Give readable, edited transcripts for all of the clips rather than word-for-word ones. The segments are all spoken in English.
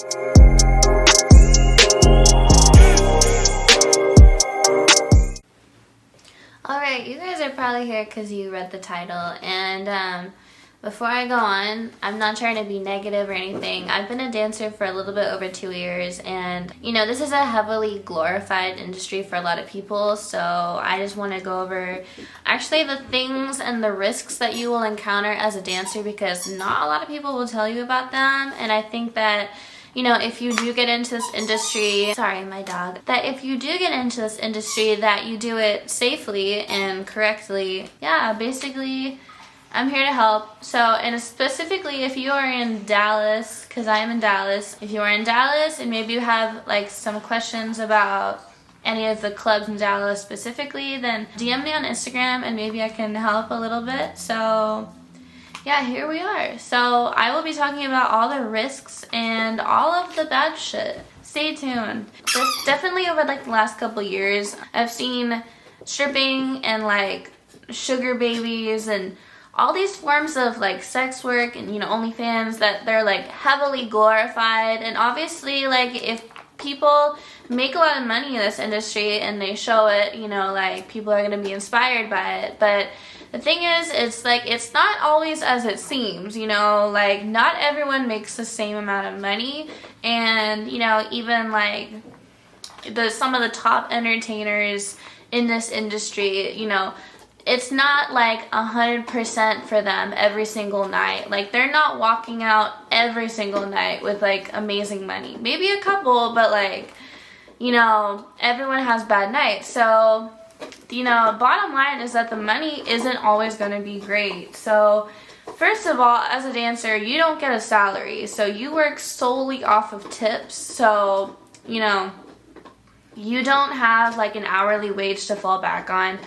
Alright, you guys are probably here because you read the title, and before I go on, I'm not trying to be negative or anything. I've been a dancer for a little bit over 2 years, and you know, this is a heavily glorified industry for a lot of people, so I just want to go over actually the things and the risks that you will encounter as a dancer, because not a lot of people will tell you about them. And I think that, you know, if you do get into this industry, sorry, my dog, that if you do get into this industry, that you do it safely and correctly. Yeah, basically, I'm here to help. So, and specifically if you are in Dallas, because I am in Dallas, if you are in Dallas and maybe you have like some questions about any of the clubs in Dallas specifically, then DM me on Instagram and maybe I can help a little bit. So yeah, here we are. So I will be talking about all the risks and all of the bad shit. Stay tuned. Just definitely over like the last couple years, I've seen stripping and like sugar babies and all these forms of like sex work and, you know, OnlyFans, that they're like heavily glorified. And obviously, like, if people make a lot of money in this industry and they show it, you know, like, people are going to be inspired by it. But the thing is, it's like, it's not always as it seems, you know, like, not everyone makes the same amount of money. And, you know, even like some of the top entertainers in this industry, you know, it's not like 100% for them every single night. Like, they're not walking out every single night with like amazing money. Maybe a couple, but like, you know, everyone has bad nights. So, you know, bottom line is that the money isn't always going to be great. So first of all, as a dancer, you don't get a salary. So you work solely off of tips. So, you know, you don't have like an hourly wage to fall back on.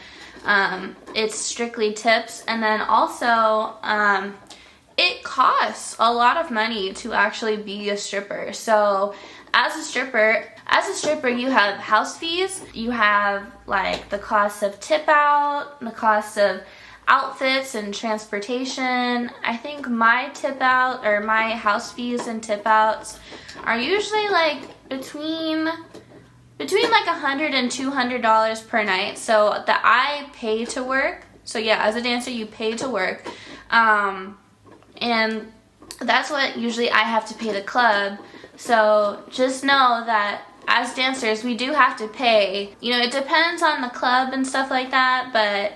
It's strictly tips. And then also, it costs a lot of money to actually be a stripper. So as a stripper, you have house fees, you have like the cost of tip out, the cost of outfits and transportation. I think my tip out, or my house fees and tip outs, are usually like between like $100 and $200 per night. So that I pay to work. So yeah, as a dancer, you pay to work. And that's what usually I have to pay the club. So just know that as dancers, we do have to pay. You know, it depends on the club and stuff like that, but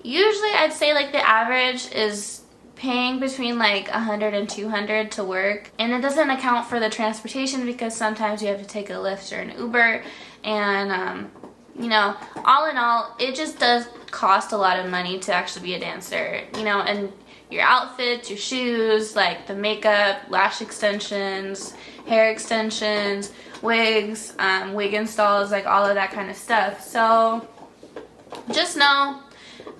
usually I'd say like the average is paying between like $100 and $200 to work. And it doesn't account for the transportation, because sometimes you have to take a Lyft or an Uber. And, you know, all in all, it just does cost a lot of money to actually be a dancer. You know, and your outfits, your shoes, like the makeup, lash extensions, hair extensions, wigs, wig installs, like all of that kind of stuff. So just know,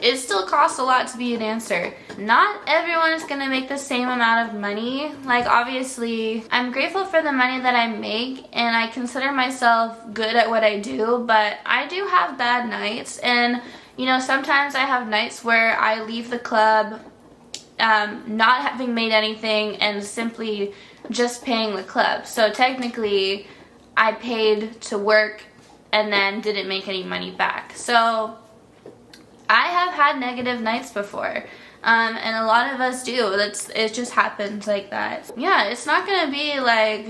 it still costs a lot to be a dancer. Not everyone is going to make the same amount of money. Like, obviously, I'm grateful for the money that I make, and I consider myself good at what I do, but I do have bad nights. And, you know, sometimes I have nights where I leave the club not having made anything and simply just paying the club. So technically, I paid to work and then didn't make any money back. So I have had negative nights before, and a lot of us do. It just happens like that. Yeah, it's not gonna be like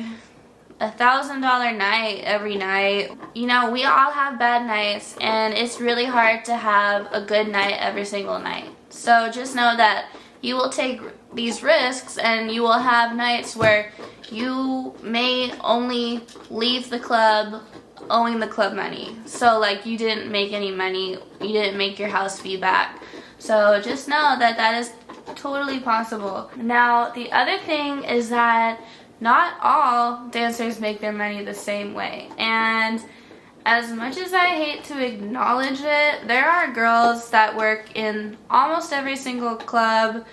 $1,000 night every night. You know, we all have bad nights, and it's really hard to have a good night every single night. So just know that you will take these risks, and you will have nights where you may only leave the club owing the club money. So like, you didn't make any money, you didn't make your house fee back. So just know that that is totally possible. Now, the other thing is that not all dancers make their money the same way. And as much as I hate to acknowledge it, there are girls that work in almost every single club,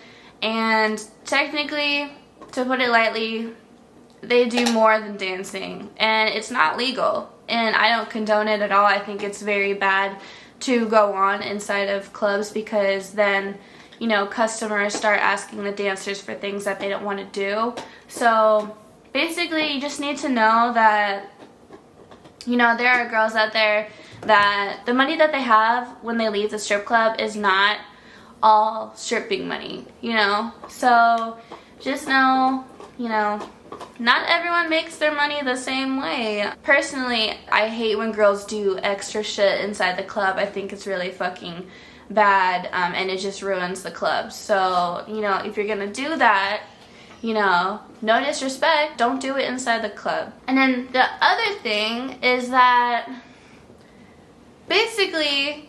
and technically, to put it lightly, they do more than dancing, and it's not legal, and I don't condone it at all. I think it's very bad to go on inside of clubs, because then, you know, customers start asking the dancers for things that they don't want to do. So basically you just need to know that, you know, there are girls out there that the money that they have when they leave the strip club is not all stripping money, you know. So just know, you know, not everyone makes their money the same way. Personally, I hate when girls do extra shit inside the club. I think it's really fucking bad, and it just ruins the club. So, you know, if you're gonna do that, you know, no disrespect, don't do it inside the club. And then the other thing is that basically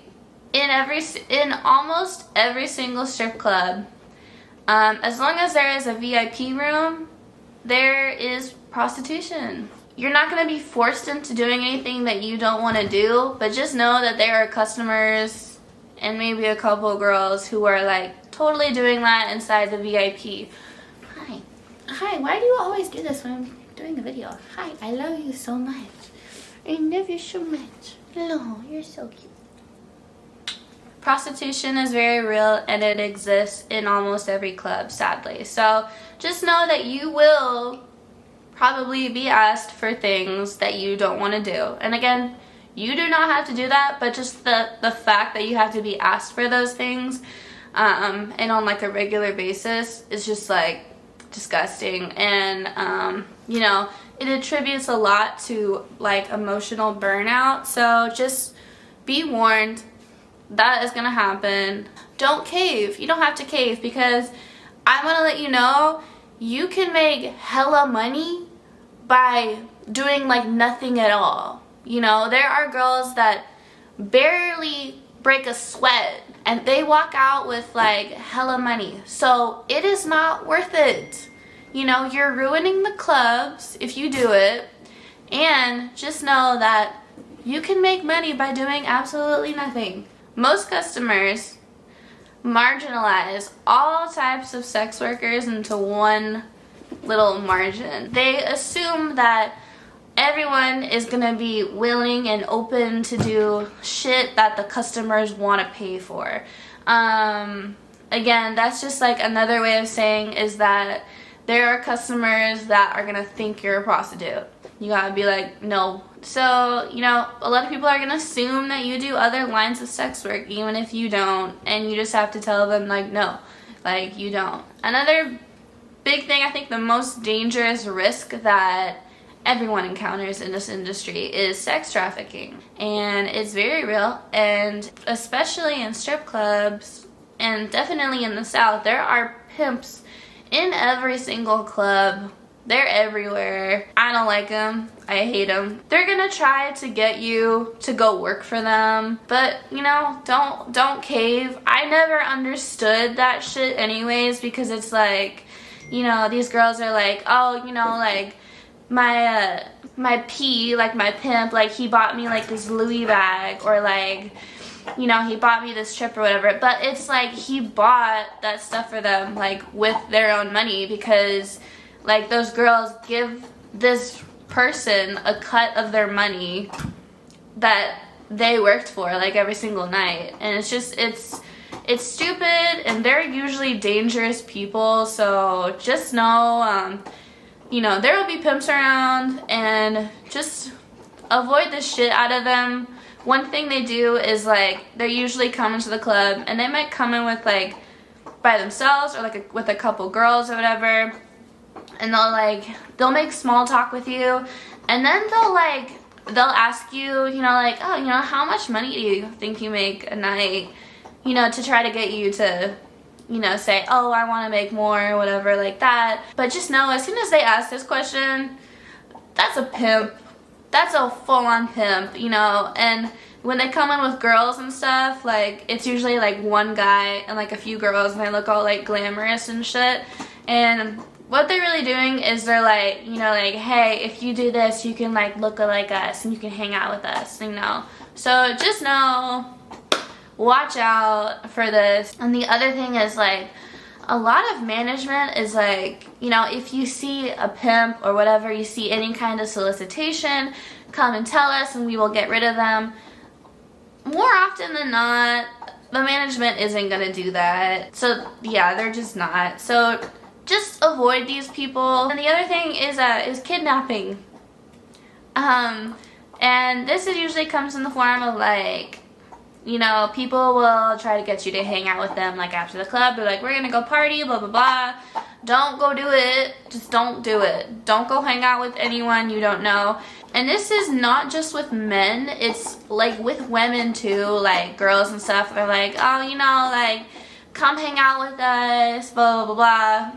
in almost every single strip club, as long as there is a VIP room, there is prostitution. You're not going to be forced into doing anything that you don't want to do, but just know that there are customers and maybe a couple girls who are like totally doing that inside the VIP. Hi, why do you always do this when I'm doing a video? Hi, I love you so much. I love you so much. Hello, you're so cute. Prostitution is very real and it exists in almost every club, sadly. So just know that you will probably be asked for things that you don't want to do. And again, you do not have to do that, but just the fact that you have to be asked for those things and on like a regular basis is just like disgusting. And you know, it attributes a lot to like emotional burnout. So just be warned. That is gonna happen. Don't cave. You don't have to cave, because I want to let you know you can make hella money by doing like nothing at all. You know, there are girls that barely break a sweat and they walk out with like hella money. So it is not worth it. You know, you're ruining the clubs if you do it. And just know that you can make money by doing absolutely nothing. Most customers marginalize all types of sex workers into one little margin. They assume that everyone is gonna be willing and open to do shit that the customers want to pay for. Again, that's just like another way of saying is that there are customers that are gonna think you're a prostitute. You gotta be like, no. So, you know, a lot of people are gonna assume that you do other lines of sex work, even if you don't, and you just have to tell them, like, no, like, you don't. Another big thing, I think the most dangerous risk that everyone encounters in this industry is sex trafficking. And it's very real, and especially in strip clubs, and definitely in the South, there are pimps in every single club. They're everywhere. I don't like them. I hate them. They're gonna try to get you to go work for them, but you know, don't cave. I never understood that shit anyways, because it's like, you know, these girls are like, oh, you know, like my P, like my pimp, like he bought me like this Louis bag, or like, you know, he bought me this trip or whatever. But it's like he bought that stuff for them like with their own money, because like those girls give this person a cut of their money that they worked for like every single night. And it's just, it's stupid, and they're usually dangerous people. So just know, you know, there will be pimps around, and just avoid the shit out of them. One thing they do is like, they're usually coming to the club and they might come in with like by themselves or like with a couple girls or whatever, and they'll make small talk with you, and then they'll ask you, you know, like, oh, you know, how much money do you think you make a night, you know, to try to get you to, you know, say, oh, I want to make more or whatever like that. But just know, as soon as they ask this question, that's a pimp. That's a full-on pimp, you know. And when they come in with girls and stuff, like, it's usually like one guy and like a few girls, and they look all like glamorous and shit. And what they're really doing is they're like, you know, like, hey, if you do this, you can like look like us and you can hang out with us, you know. So just know, watch out for this. And the other thing is like, a lot of management is like, you know, if you see a pimp or whatever, you see any kind of solicitation, come and tell us and we will get rid of them. More often than not, the management isn't gonna do that. So yeah, they're just not. So just avoid these people. And the other thing is kidnapping. And this usually comes in the form of like, you know, people will try to get you to hang out with them like after the club. They're like, we're gonna go party, blah blah blah. Don't go do it. Just don't do it. Don't go hang out with anyone you don't know. And this is not just with men, it's like with women too, like girls and stuff. They're like, oh, you know, like, come hang out with us, blah blah blah.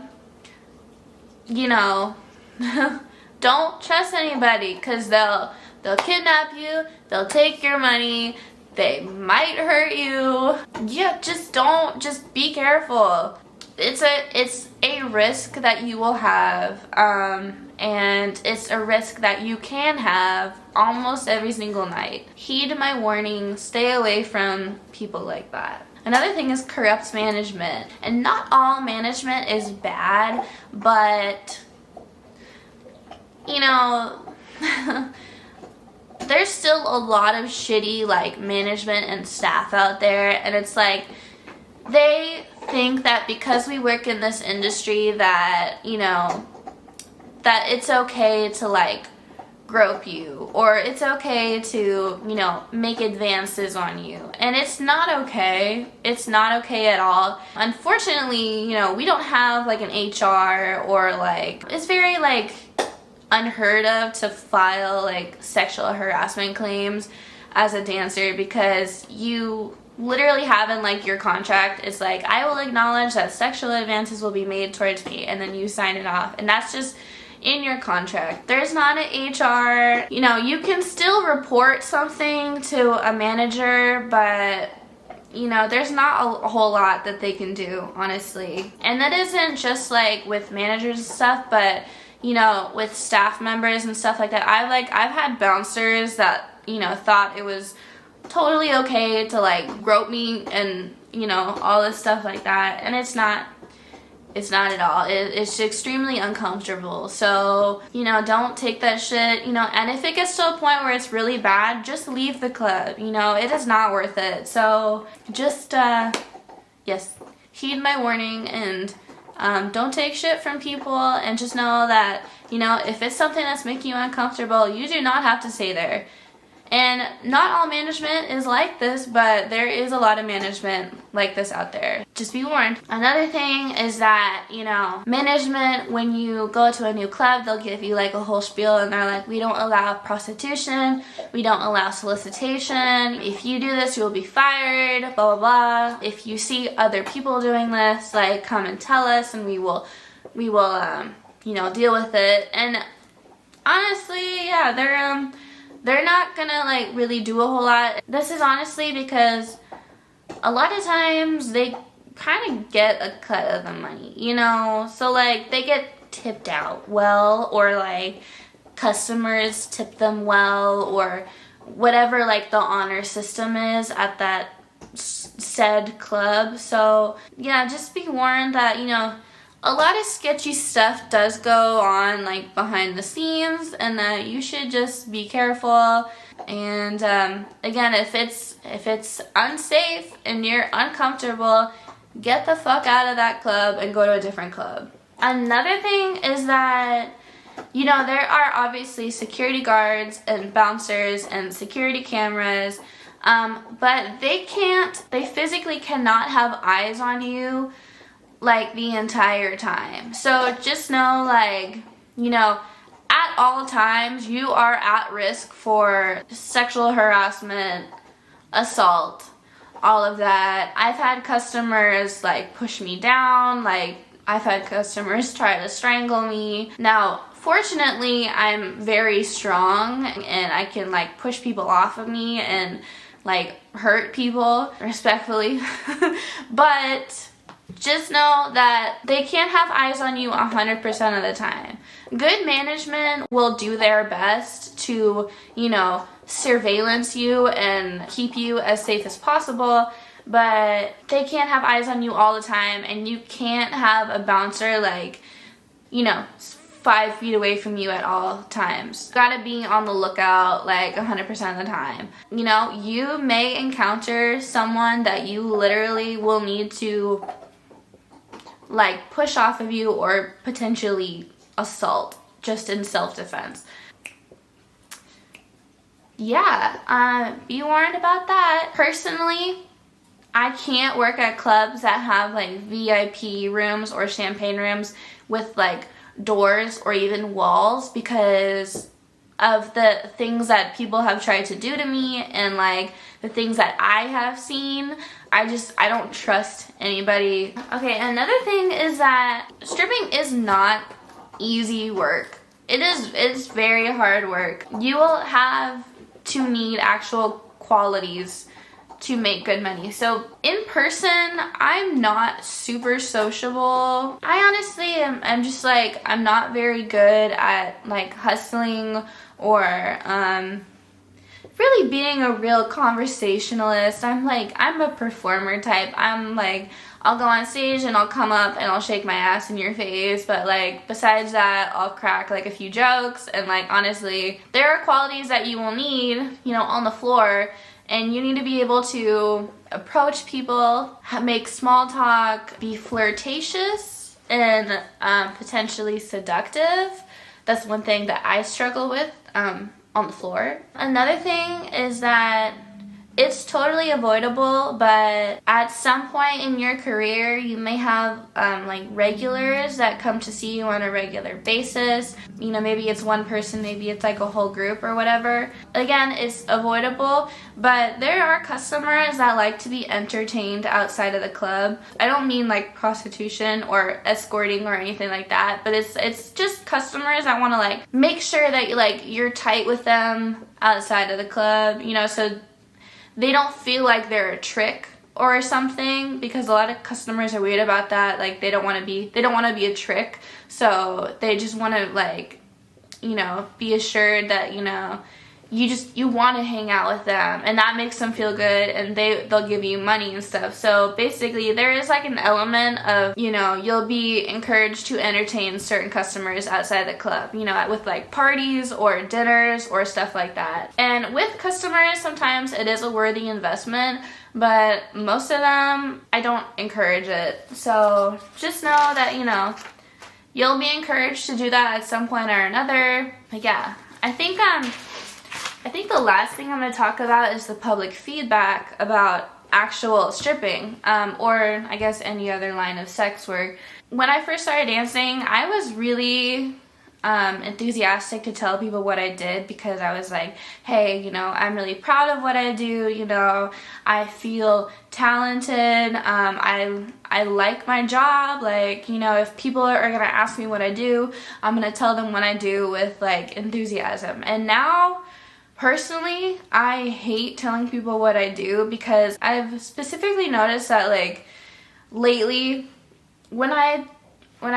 You know, don't trust anybody, because they'll kidnap you, they'll take your money, they might hurt you. Yeah, just be careful. It's a risk that you will have, and it's a risk that you can have almost every single night. Heed my warning, stay away from people like that. Another thing is corrupt management. And not all management is bad, but, you know, there's still a lot of shitty, like, management and staff out there, and it's like, they think that because we work in this industry that, you know, that it's okay to, like, grope you, or it's okay to, you know, make advances on you. And it's not okay. It's not okay at all. Unfortunately, you know, we don't have, like, an HR, or, like, it's very, like, unheard of to file, like, sexual harassment claims as a dancer, because you literally have in, like, your contract, it's like, I will acknowledge that sexual advances will be made towards me, and then you sign it off, and that's just in your contract. There's not an HR. You know, you can still report something to a manager, but, you know, there's not a whole lot that they can do, honestly. And that isn't just, like, with managers and stuff, but, you know, with staff members and stuff like that. I've had bouncers that, you know, thought it was totally okay to, like, grope me and, you know, all this stuff like that, and it's not at all. It's extremely uncomfortable. So, you know, don't take that shit, you know, and if it gets to a point where it's really bad, just leave the club, you know, it is not worth it. So just, yes, heed my warning, and don't take shit from people, and just know that, you know, if it's something that's making you uncomfortable, you do not have to stay there. And not all management is like this, but there is a lot of management like this out there. Just be warned. Another thing is that, you know, management, when you go to a new club, they'll give you like a whole spiel, and they're like, we don't allow prostitution, we don't allow solicitation, if you do this, you'll be fired, blah, blah, blah. If you see other people doing this, like, come and tell us, and we will, you know, deal with it. And honestly, yeah, they're not gonna, like, really do a whole lot. This is honestly because a lot of times they kind of get a cut of the money, you know? So, like, they get tipped out well, or, like, customers tip them well, or whatever, like, the honor system is at that said club. So, yeah, just be warned that, you know, a lot of sketchy stuff does go on, like, behind the scenes, and that you should just be careful. And again, if it's unsafe and you're uncomfortable, get the fuck out of that club and go to a different club. Another thing is that, you know, there are obviously security guards and bouncers and security cameras, but they physically cannot have eyes on you, like, the entire time. So just know, like, you know, at all times you are at risk for sexual harassment, assault, all of that. I've had customers, like, push me down, like, I've had customers try to strangle me. Now, fortunately, I'm very strong, and I can, like, push people off of me and, like, hurt people respectfully. But just know that they can't have eyes on you 100% of the time. Good management will do their best to, you know, surveillance you and keep you as safe as possible, but they can't have eyes on you all the time, and you can't have a bouncer, like, you know, 5 feet away from you at all times. Gotta be on the lookout, like, 100% of the time. You know, you may encounter someone that you literally will need to like push off of you or potentially assault just in self-defense. Yeah, be warned about that. Personally, I can't work at clubs that have like VIP rooms or champagne rooms with like doors or even walls because of the things that people have tried to do to me and like the things that I have seen. I don't trust anybody. Okay, another thing is that stripping is not easy work. It's very hard work. You will have to need actual qualities to make good money. So in person, I'm not super sociable. I honestly I'm just like, I'm not very good at like hustling or really being a real conversationalist. I'm a performer type. I'm like, I'll go on stage and I'll come up and I'll shake my ass in your face, but like besides that, I'll crack like a few jokes. And like honestly, there are qualities that you will need, you know, on the floor, and you need to be able to approach people, make small talk, be flirtatious, and potentially seductive. That's one thing that I struggle with on the floor. Another thing is that it's totally avoidable, but at some point in your career, you may have like regulars that come to see you on a regular basis. You know, maybe it's one person, maybe it's like a whole group or whatever. Again, it's avoidable, but there are customers that like to be entertained outside of the club. I don't mean like prostitution or escorting or anything like that, but it's just customers that want to like make sure that you're tight with them outside of the club, you know, so they don't feel like they're a trick or something, because a lot of customers are weird about that. Like they don't want to be a trick, so they just want to like, you know, be assured that, you know, you want to hang out with them, and that makes them feel good, and they'll give you money and stuff. So basically there is like an element of, you know, you'll be encouraged to entertain certain customers outside the club, you know, with like parties or dinners or stuff like that. And with customers, sometimes it is a worthy investment, but most of them, I don't encourage it. So just know that, you know, you'll be encouraged to do that at some point or another. But yeah, I think the last thing I'm going to talk about is the public feedback about actual stripping, or I guess any other line of sex work. When I first started dancing, I was really enthusiastic to tell people what I did, because I was like, hey, you know, I'm really proud of what I do, you know, I feel talented, I like my job, like, you know, if people are gonna ask me what I do, I'm gonna tell them what I do with like enthusiasm. And now, personally, I hate telling people what I do, because I've specifically noticed that like lately when I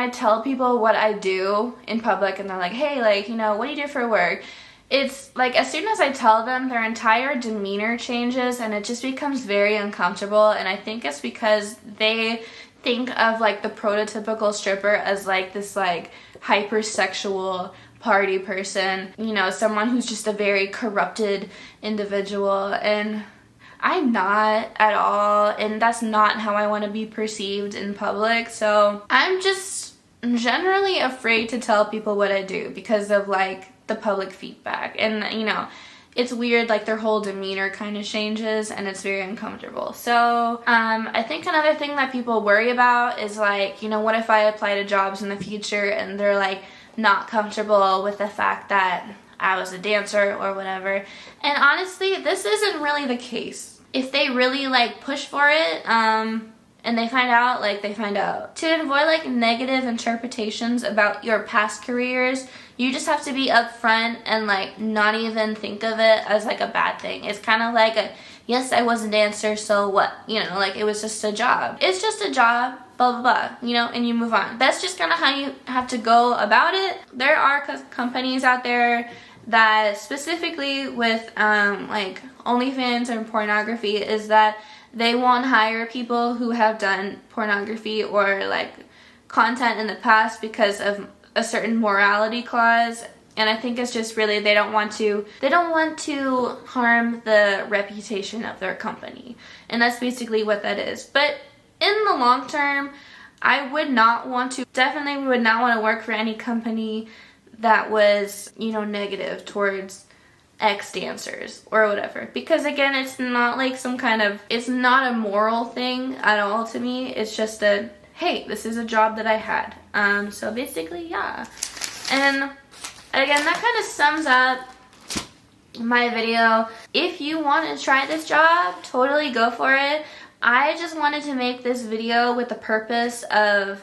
tell people what I do in public and they're like, hey, like, you know, what do you do for work? It's like as soon as I tell them, their entire demeanor changes and it just becomes very uncomfortable. And I think it's because they think of like the prototypical stripper as like this like hypersexual party person, you know, someone who's just a very corrupted individual, and I'm not at all, and that's not how I want to be perceived in public. So I'm just generally afraid to tell people what I do because of like the public feedback, and you know, it's weird, like their whole demeanor kind of changes and it's very uncomfortable. So I think another thing that people worry about is like, you know, what if I apply to jobs in the future and they're like not comfortable with the fact that I was a dancer or whatever. And honestly, this isn't really the case. If they really like push for it, and they find out, like they find out. To avoid like negative interpretations about your past careers, you just have to be upfront and like not even think of it as like a bad thing. It's kind of like a, yes, I was a dancer, so what? You know, like it was just a job. It's just a job, blah, blah, blah, you know, and you move on. That's just kind of how you have to go about it. There are companies out there that specifically with like OnlyFans and pornography is that they won't hire people who have done pornography or like content in the past because of a certain morality clause. And I think it's just really they don't want to harm the reputation of their company. And that's basically what that is. But in the long term, I would not want to, definitely would not want to work for any company that was, you know, negative towards ex-dancers or whatever. Because again, it's not like some kind of, it's not a moral thing at all to me. It's just a, hey, this is a job that I had. So basically, yeah. And again, that kind of sums up my video. If you want to try this job, totally go for it. I just wanted to make this video with the purpose of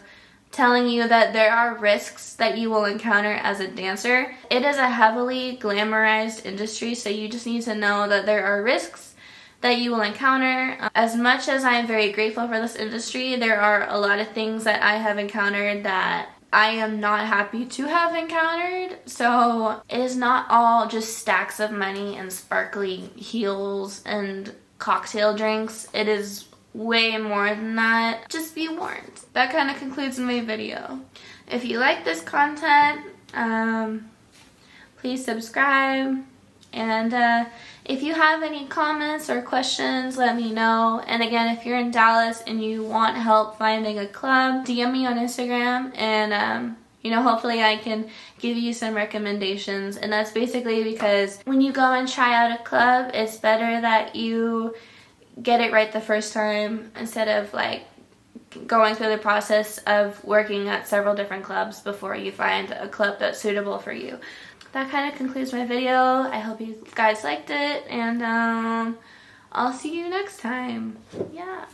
telling you that there are risks that you will encounter as a dancer. It is a heavily glamorized industry, so you just need to know that there are risks that you will encounter. As much as I am very grateful for this industry, there are a lot of things that I have encountered that I am not happy to have encountered. So it is not all just stacks of money and sparkly heels and cocktail drinks. It is way more than that. Just be warned. That kind of concludes my video. If you like this content, please subscribe. And if you have any comments or questions, let me know. And again, if you're in Dallas and you want help finding a club, DM me on Instagram, and you know, hopefully I can give you some recommendations. And that's basically because when you go and try out a club, it's better that you get it right the first time instead of like going through the process of working at several different clubs before you find a club that's suitable for you. That kind of concludes my video. I hope you guys liked it, and I'll see you next time. Yeah.